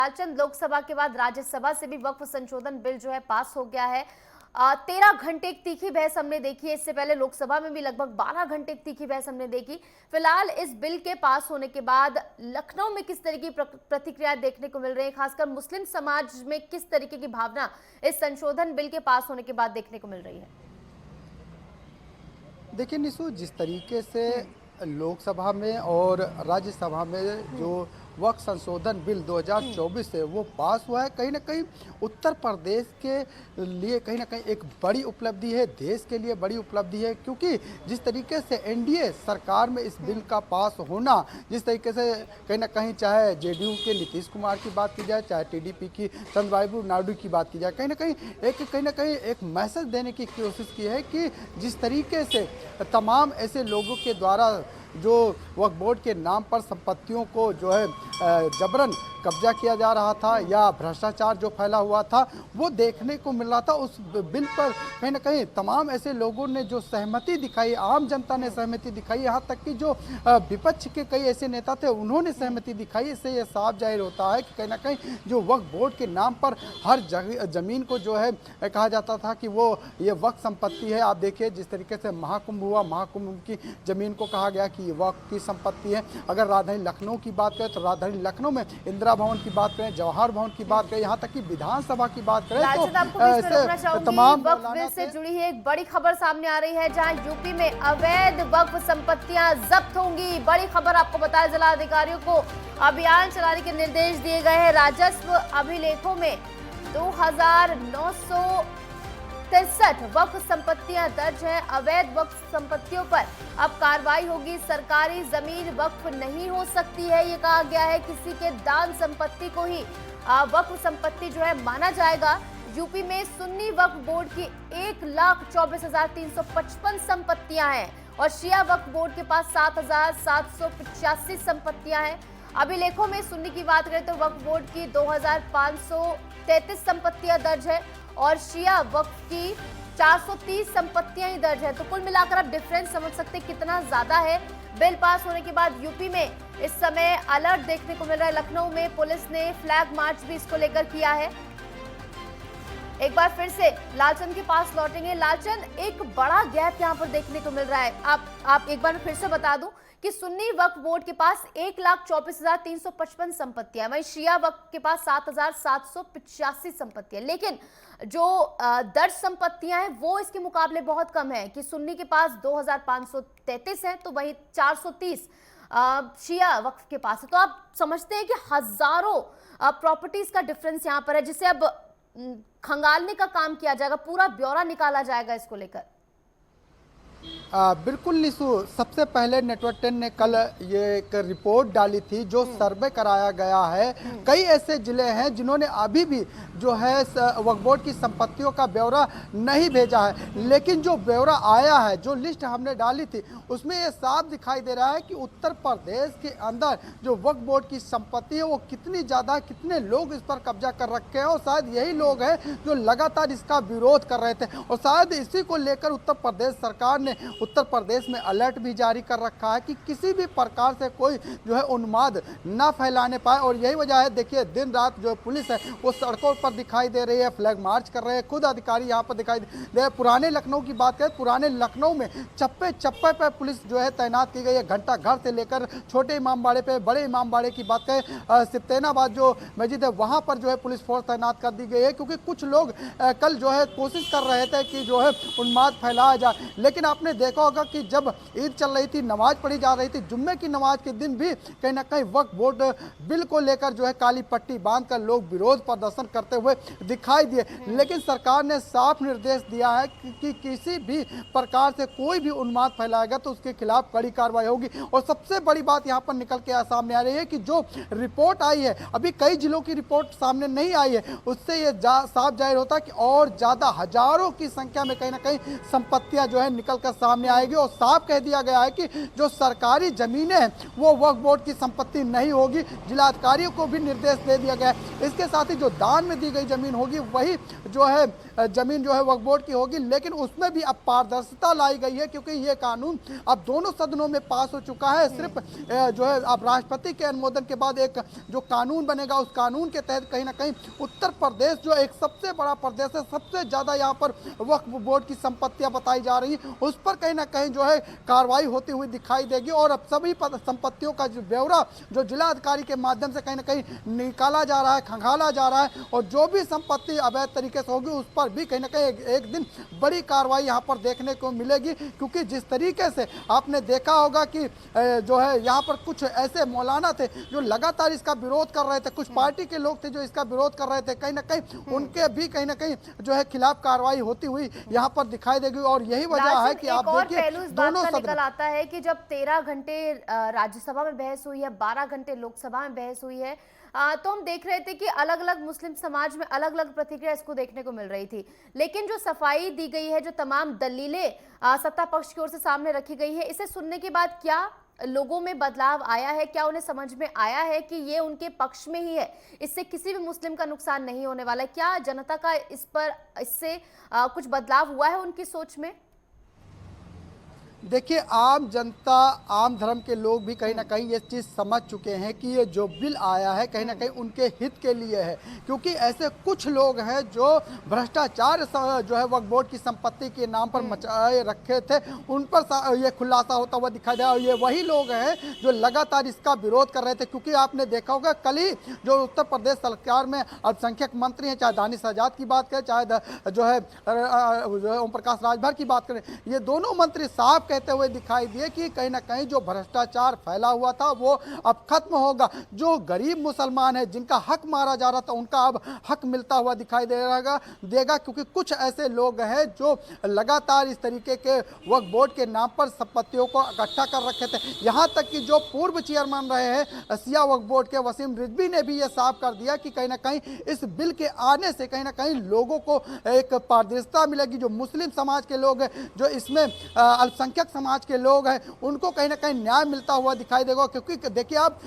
लालचंद, लोकसभा के बाद राज्यसभा से भी वक्फ संशोधन बिल जो है पास हो गया है। 13 घंटे एक तीखी बहस हमने देखी है। इससे पहले लोकसभा में भी लगभग 12 घंटे एक तीखी बहस हमने देखी। फिलहाल इस बिल के पास होने के बाद लखनऊ में किस तरह की प्रतिक्रिया देखने को मिल रही है, खासकर मुस्लिम समाज में किस तरीके की भावना इस संशोधन बिल के पास होने के बाद देखने को मिल रही है? देखिए निशु, जिस तरीके से लोकसभा में और राज्यसभा में जो वक्फ संशोधन बिल 2024 है वो पास हुआ है, कहीं ना कहीं उत्तर प्रदेश के लिए कहीं ना कहीं एक बड़ी उपलब्धि है, देश के लिए बड़ी उपलब्धि है। क्योंकि जिस तरीके से एनडीए सरकार में इस बिल का पास होना, जिस तरीके से कहीं ना कहीं चाहे जेडीयू के नीतीश कुमार की बात की जाए, चाहे टीडीपी की चंद्रबाबू नायडू की बात की जाए, कहीं ना कहीं एक मैसेज देने की कोशिश की है कि जिस तरीके से तमाम ऐसे लोगों के द्वारा जो वक्फ बोर्ड के नाम पर संपत्तियों को जो है जबरन कब्जा किया जा रहा था या भ्रष्टाचार जो फैला हुआ था वो देखने को मिल रहा था। उस बिल पर कहीं ना कहीं तमाम ऐसे लोगों ने जो सहमति दिखाई, आम जनता ने सहमति दिखाई, यहाँ तक कि जो विपक्ष के कई ऐसे नेता थे उन्होंने सहमति दिखाई। इससे ये साफ जाहिर होता है कि कहीं ना कहीं जो वक्फ बोर्ड के नाम पर हर जमीन को जो है कहा जाता था कि वो ये वक्फ संपत्ति है। आप देखिए जिस तरीके से महाकुंभ हुआ, महाकुंभ की जमीन को कहा गया कि ये वक्फ की संपत्ति है। अगर राजधानी लखनऊ की बात करें तो राजधानी लखनऊ में इंदिरा भवन की बात करें, जवाहर भवन की बात करें, यहाँ तक कि विधानसभा की बात करें तो तमाम वक्फ बिल से जुड़ी है एक बड़ी खबर सामने आ रही है, जहां यूपी में अवैध वक्फ संपत्तियां जब्त होंगी। बड़ी खबर आपको बताया, जिला अधिकारियों को अभियान चलाने के निर्देश दिए गए हैं। राजस्व अभिलेखों में 2963 वक्फ संपत्तियां दर्ज है। अवैध वक्फ संपत्तियों पर अब कार्रवाई होगी। सरकारी जमीन वक्फ नहीं हो सकती है, ये कहा गया है। किसी के दान संपत्ति को ही वक्फ संपत्ति जो है माना जाएगा। यूपी में सुन्नी वक्फ बोर्ड की 1,24,355 संपत्तियां हैं और शिया वक्फ बोर्ड के पास 7,785 संपत्तियां हैं। अभिलेखों में सुन्नी की बात करें तो वक्फ बोर्ड की 2,533 संपत्तियां दर्ज है और शिया वक्फ की 430 संपत्तियां ही दर्ज है। तो कुल मिलाकर आप डिफरेंस समझ सकते हैं कितना ज्यादा है। बिल पास होने के बाद यूपी में इस समय अलर्ट देखने को मिल रहा है। लखनऊ में पुलिस ने फ्लैग मार्च भी इसको लेकर किया है। एक बार फिर से लालचंद के पास लौटेंगे। लालचंद, एक बड़ा गैप यहाँ पर देखने को मिल रहा है। आप एक बार फिर से बता दूं कि सुन्नी वक्फ बोर्ड के पास 1,24,355 संपत्तियां, वहीं शिया वक्फ के पास 7,785 संपत्तियां, लेकिन जो दर्ज संपत्तियां हैं वो इसके मुकाबले बहुत कम है कि सुन्नी के पास 2,533 है तो वहीं 430 शिया वक्फ के पास है। तो आप समझते हैं कि हजारों प्रॉपर्टीज का डिफरेंस यहाँ पर है, जिसे अब खंगालने का काम किया जाएगा, पूरा ब्यौरा निकाला जाएगा इसको लेकर। बिल्कुल निशु, सबसे पहले नेटवर्क 10 ने कल ये एक रिपोर्ट डाली थी जो सर्वे कराया गया है। कई ऐसे जिले हैं जिन्होंने अभी भी जो है वक्फ बोर्ड की संपत्तियों का ब्यौरा नहीं भेजा है, लेकिन जो ब्यौरा आया है, जो लिस्ट हमने डाली थी उसमें ये साफ दिखाई दे रहा है कि उत्तर प्रदेश के अंदर जो वक्फ बोर्ड की संपत्ति है वो कितनी ज़्यादा, कितने लोग इस पर कब्जा कर रखे हैं और शायद यही लोग हैं जो लगातार इसका विरोध कर रहे थे। और शायद इसी को लेकर उत्तर प्रदेश सरकार ने उत्तर प्रदेश में अलर्ट भी जारी कर रखा है कि किसी भी प्रकार से कोई जो है उन्माद ना फैलाने पाए। और यही वजह है, देखिए दिन रात जो पुलिस है वो सड़कों पर दिखाई दे रही है, फ्लैग मार्च कर रहे हैं, खुद अधिकारी यहाँ पर दिखाई दे रहे हैं। पुराने लखनऊ की बात करें, पुराने लखनऊ में चप्पे चप्पे पर पुलिस जो है तैनात की गई है। घंटा घर से लेकर छोटे इमामबाड़े पे, बड़े इमामबाड़े की बात करें, सिप्तेनाबाद जो मस्जिद है वहाँ पर जो है पुलिस फोर्स तैनात कर दी गई है, क्योंकि कुछ लोग कल जो है कोशिश कर रहे थे कि जो है उन्माद फैलाया जाए। लेकिन आपने देखा होगा कि जब ईद चल रही थी, नमाज पढ़ी जा रही थी, जुम्मे की नमाज के दिन भी कहीं ना कहीं वक्फ बोर्ड बिल को लेकर जो है काली पट्टी बांधकर लोग विरोध प्रदर्शन करते हुए दिखाई दिए। लेकिन सरकार ने साफ निर्देश दिया है कि किसी भी प्रकार से कोई भी उन्माद फैलाएगा तो उसके खिलाफ कड़ी कार्रवाई होगी। और सबसे बड़ी बात यहाँ पर निकल के सामने आ रही है कि जो रिपोर्ट आई है, अभी कई जिलों की रिपोर्ट सामने नहीं आई है, उससे ये साफ जाहिर होता है कि और ज्यादा हजारों की संख्या में कहीं ना कहीं संपत्तियां जो है निकल कर सामने आएगी। और साफ कह दिया गया है कि जो सरकारी जमीनें हैं वो वक्फ बोर्ड की संपत्ति नहीं होगी। जिलाधिकारियों को भी निर्देश दे दिया गया है। इसके साथ ही जो दान में दी गई जमीन होगी वही जो है जमीन जो है वक्फ बोर्ड की होगी, लेकिन उसमें भी अब पारदर्शिता लाई गई है क्योंकि ये कानून अब दोनों सदनों में पास हो चुका है। सिर्फ जो है अब राष्ट्रपति के अनुमोदन के बाद एक जो कानून बनेगा, उस कानून के तहत कहीं ना कहीं उत्तर प्रदेश जो एक सबसे बड़ा प्रदेश है, सबसे ज़्यादा यहाँ पर वक्फ बोर्ड की संपत्तियाँ बताई जा रही हैं, उस पर कहीं ना कहीं जो है कार्रवाई होती हुई दिखाई देगी। और अब सभी संपत्तियों का जो ब्यौरा जो जिला अधिकारी के माध्यम से कहीं ना कहीं निकाला जा रहा है, खंगाला जा रहा है, और जो भी संपत्ति अवैध तरीके से होगी उस पर भी कहीं ना कहीं एक दिन बड़ी कार्रवाई यहाँ पर देखने को मिलेगी। क्योंकि जिस तरीके से आपने देखा होगा कि जो है यहाँ पर कुछ ऐसे मौलाना थे जो लगातार इसका विरोध कर रहे थे, कुछ पार्टी के लोग थे जो इसका विरोध कर रहे थे, कहीं ना कहीं उनके भी कहीं ना कहीं जो है खिलाफ कार्रवाई होती हुई यहाँ पर दिखाई देगी। और यही वजह है कि आप देखिए दोनों निकल आता है कि जब 13 घंटे राज्यसभा में बहस हुई है, 12 घंटे लोकसभा में बहस हुई है, तो हम देख रहे थे कि अलग अलग मुस्लिम समाज में अलग अलग प्रतिक्रिया इसको देखने को मिल रही थी। लेकिन जो सफाई दी गई है, जो तमाम दलीलें सत्ता पक्ष की ओर से सामने रखी गई है, इसे सुनने के बाद क्या लोगों में बदलाव आया है? क्या उन्हें समझ में आया है कि ये उनके पक्ष में ही है, इससे किसी भी मुस्लिम का नुकसान नहीं होने वाला है? क्या जनता का इससे कुछ बदलाव हुआ है उनकी सोच में? देखिए, आम जनता, आम धर्म के लोग भी कहीं ना कहीं ये चीज़ समझ चुके हैं कि ये जो बिल आया है कहीं ना कहीं उनके हित के लिए है। क्योंकि ऐसे कुछ लोग हैं जो भ्रष्टाचार जो है वक्फ बोर्ड की संपत्ति के नाम पर मचाए रखे थे, उन पर ये खुलासा होता हुआ दिखाई दे। और ये वही लोग हैं जो लगातार इसका विरोध कर रहे थे। क्योंकि आपने देखा होगा कल ही जो उत्तर प्रदेश सरकार में अल्पसंख्यक मंत्री हैं, चाहे दानिश आजाद की बात करें, चाहे जो है ओम प्रकाश राजभर की बात करें, ये दोनों मंत्री साफ कहते हुए दिखाई दिए कि कहीं ना कहीं जो भ्रष्टाचार फैला हुआ था वो अब खत्म होगा। जो गरीब मुसलमान है जिनका हक मारा जा रहा था, उनका अब हक मिलता हुआ दिखाई देगा। क्योंकि कुछ ऐसे लोग हैं जो लगातार इस तरीके के वक्फ बोर्ड के नाम पर संपत्तियों को इकट्ठा कर रखे थे। यहाँ तक कि जो पूर्व चेयरमैन रहे हैं शिया वक्फ बोर्ड के, वसीम रिजवी ने भी ये साफ कर दिया कि कहीं ना कहीं इस बिल के आने से कहीं ना कहीं लोगों को एक पारदर्शिता मिलेगी। जो मुस्लिम समाज के लोग हैं, जो इसमें अल्पसंख्यक समाज के लोग हैं, उनको कहीं ना कहीं न्याय मिलता हुआ दिखाई देगा। क्योंकि देखिए आप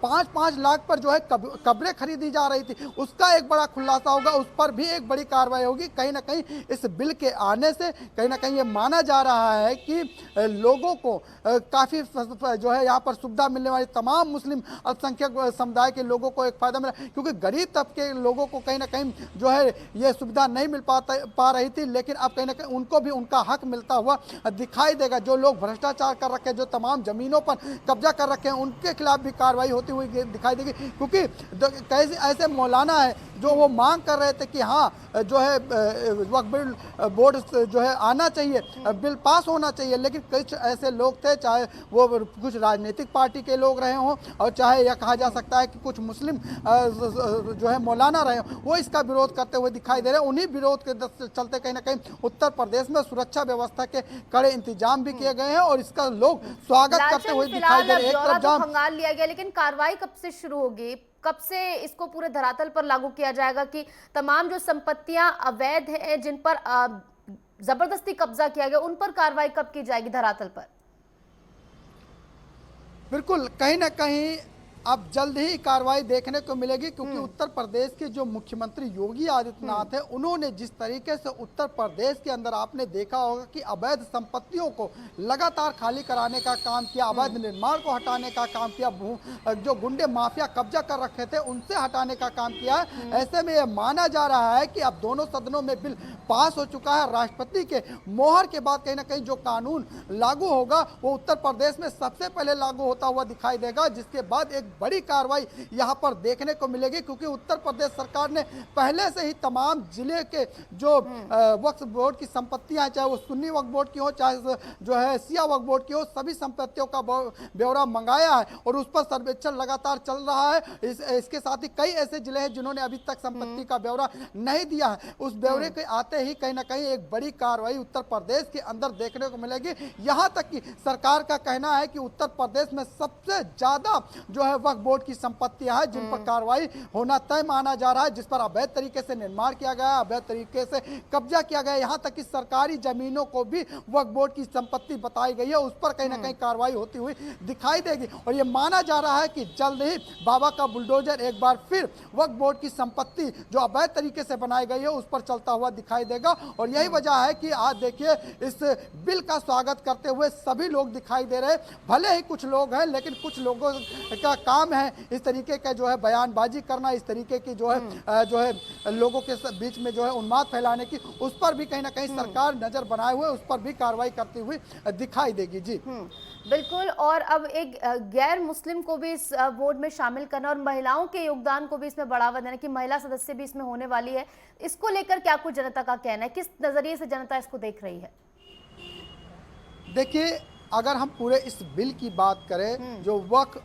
5-5 लाख पर जो है कब्रें खरीदी जा रही थी, उसका एक बड़ा खुलासा होगा, उस पर भी एक बड़ी कार्रवाई होगी। कहीं ना कहीं इस बिल के आने से कहीं ना कहीं ये माना जा रहा है कि लोगों को काफ़ी जो है यहाँ पर सुविधा मिलने वाली, तमाम मुस्लिम अल्पसंख्यक समुदाय के लोगों को एक फायदा मिला। क्योंकि गरीब तबके के लोगों को कहीं ना कहीं जो है ये सुविधा नहीं मिल पा रही थी, लेकिन अब कहीं ना कहीं उनको भी उनका हक मिलता हुआ दिखाई देगा। जो लोग भ्रष्टाचार कर रखे हैं, जो तमाम जमीनों पर कब्जा कर रखे हैं, उनके खिलाफ भी कार्रवाई होती हुई दिखाई देगी। क्योंकि ऐसे मौलाना है जो वो मांग कर रहे थे कि हाँ जो है वक्फ बोर्ड जो है आना चाहिए, बिल पास होना चाहिए, लेकिन कुछ ऐसे लोग थे, चाहे वो कुछ राजनीतिक पार्टी के लोग रहे हों और चाहे यह कहा जा सकता है कि कुछ मुस्लिम जो है मौलाना रहे हों, वो इसका विरोध करते हुए दिखाई दे रहे हैं। उन्हीं विरोध के चलते कहीं ना कहीं उत्तर प्रदेश में सुरक्षा व्यवस्था के कड़े इंतजाम भी किए गए हैं और इसका लोग स्वागत करते हुए दिखाई दे रहे हैं। खंगाल लिया गया, लेकिन कार्रवाई कब से शुरू होगी? कब से इसको पूरे धरातल पर लागू किया जाएगा कि तमाम जो संपत्तियां अवैध हैं, जिन पर जबरदस्ती कब्जा किया गया, उन पर कार्रवाई कब की जाएगी धरातल पर? बिल्कुल, कहीं ना कहीं अब जल्द ही कार्रवाई देखने को मिलेगी। क्योंकि उत्तर प्रदेश के जो मुख्यमंत्री योगी आदित्यनाथ है, उन्होंने जिस तरीके से उत्तर प्रदेश के अंदर आपने देखा होगा कि अवैध संपत्तियों को लगातार खाली कराने का काम किया, अवैध निर्माण को हटाने का काम किया, जो गुंडे माफिया कब्जा कर रखे थे उनसे हटाने का काम किया है। ऐसे में यह माना जा रहा है कि अब दोनों सदनों में बिल पास हो चुका है। राष्ट्रपति के मोहर के बाद कहीं ना कहीं जो कानून लागू होगा वो उत्तर प्रदेश में सबसे पहले लागू होता हुआ दिखाई देगा, जिसके बाद एक बड़ी कार्रवाई यहां पर देखने को मिलेगी। क्योंकि उत्तर प्रदेश सरकार ने पहले से ही तमाम जिले के जो वक्फ बोर्ड की संपत्तियां, चाहे वो सुन्नी वक्फ बोर्ड की हो, चाहे जो है शिया वक्फ बोर्ड की हो, सभी संपत्तियों का ब्यौरा मंगाया है और उस पर सर्वेक्षण लगातार चल रहा है। इसके साथ ही कई ऐसे जिले हैं जिन्होंने अभी तक संपत्ति का ब्यौरा नहीं दिया है। उस ब्यौरे के आते ही कहीं ना कहीं एक बड़ी कार्रवाई उत्तर प्रदेश के अंदर देखने को मिलेगी। यहां तक कि सरकार का कहना है कि उत्तर प्रदेश में सबसे ज्यादा जो है वक्फ बोर्ड की संपत्तियां हैं जिन पर कार्रवाई होना तय माना जा रहा है, जिस पर अवैध तरीके से निर्माण किया गया है, अवैध तरीके से कब्जा किया गया है, यहाँ तक कि सरकारी जमीनों को भी वक्फ बोर्ड की संपत्ति बताई गई है, उस पर कहीं ना कहीं कार्रवाई होती हुई दिखाई देगी। और ये माना जा रहा है कि जल्द ही बाबा का बुलडोजर एक बार फिर वक्फ बोर्ड की संपत्ति जो अवैध तरीके से बनाई गई है उस पर चलता हुआ दिखाई देगा। और यही वजह है कि आज देखिए इस बिल का स्वागत करते हुए सभी लोग दिखाई दे रहे हैं। भले ही कुछ लोग हैं, लेकिन कुछ लोगों का काम है इस तरीके का जो है बयानबाजी करना, इस तरीके की जो है लोगों के बीच में जो है उन्माद फैलाने की, उस पर भी कहीं ना कहीं सरकार नजर बनाए हुए उस पर भी कार्रवाई करती हुई दिखाई देगी। जी बिल्कुल। और अब एक गैर मुस्लिम को भी इस बोर्ड में शामिल करना और महिलाओं के योगदान को भी इसमें बढ़ावा देना कि महिला सदस्य भी इसमें होने वाली है, इसको लेकर क्या कुछ जनता का कहना है, किस नजरिए से जनता इसको देख रही है? देखिए, अगर हम पूरे इस बिल की बात करें जो वक्फ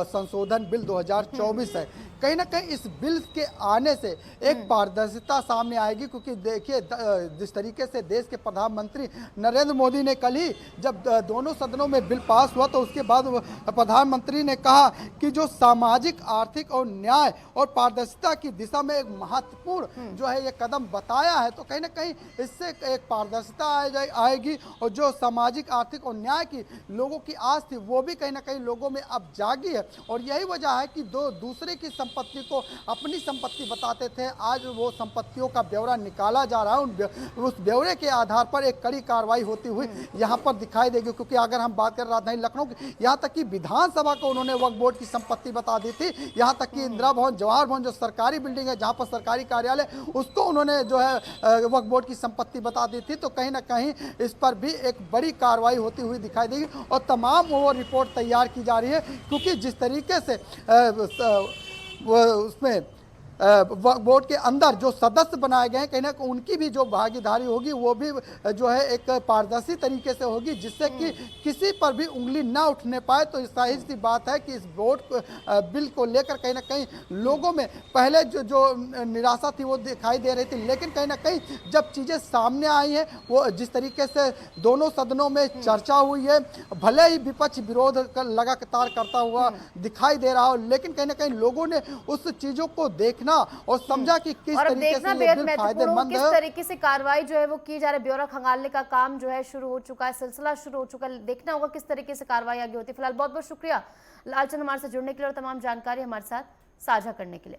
संशोधन बिल 2024 है, कहीं ना कहीं इस बिल के आने से एक पारदर्शिता सामने आएगी। क्योंकि देखिए जिस तरीके से देश के प्रधानमंत्री नरेंद्र मोदी ने कल ही जब दोनों सदनों में बिल पास हुआ तो उसके बाद प्रधानमंत्री ने कहा कि जो सामाजिक, आर्थिक और न्याय और पारदर्शिता की दिशा में एक महत्वपूर्ण जो है ये कदम बताया है, तो कहीं ना कहीं इससे एक पारदर्शिता आएगी और जो सामाजिक, आर्थिक और न्याय की लोगों की आस थी वो भी कहीं ना कहीं लोगों में अब जागी है। और यही वजह है कि दो दूसरे की संपत्ति को अपनी संपत्ति बताते थे, आज वो संपत्तियों का ब्यौरा निकाला जा रहा है। उस ब्यौरे के आधार पर एक कड़ी कार्रवाई होती हुई यहाँ पर दिखाई देगी। क्योंकि अगर हम बात करें राजधानी लखनऊ की, यहाँ तक कि विधानसभा को उन्होंने वक्फ बोर्ड की संपत्ति बता दी थी, यहाँ तक कि इंदिरा भवन, जवाहर भवन जो सरकारी बिल्डिंग है जहाँ पर सरकारी कार्यालय, उसको उन्होंने जो है वक्फ बोर्ड की संपत्ति बता दी थी। तो कहीं ना कहीं इस पर भी एक बड़ी कार्रवाई होती हुई दिखाई देगी और तमाम वो रिपोर्ट तैयार की जा रही है। क्योंकि जिस तरीके से उसमें बोर्ड के अंदर जो सदस्य बनाए गए हैं, कहीं ना कहीं उनकी भी जो भागीदारी होगी वो भी जो है एक पारदर्शी तरीके से होगी, जिससे कि किसी पर भी उंगली ना उठने पाए। तो जाहिर सी बात है कि इस बोर्ड बिल को लेकर कहीं ना कहीं लोगों में पहले जो निराशा थी वो दिखाई दे रही थी, लेकिन कहीं ना कहीं जब चीज़ें सामने आई हैं, वो जिस तरीके से दोनों सदनों में चर्चा हुई है, भले ही विपक्ष विरोध लगातार करता हुआ दिखाई दे रहा हो, लेकिन कहीं ना कहीं लोगों ने उस चीज़ों को देखना और समझा कि किस तरीके से ये बिल फायदेमंद है, किस तरीके से कार्रवाई जो है वो की जा रही है। ब्यौरा खंगालने का काम जो है शुरू हो चुका है, सिलसिला शुरू हो चुका है, देखना होगा किस तरीके से कार्रवाई आगे होती है। फिलहाल बहुत बहुत शुक्रिया लालचंद हमारे से जुड़ने के लिए और तमाम जानकारी हमारे साथ साझा करने के लिए।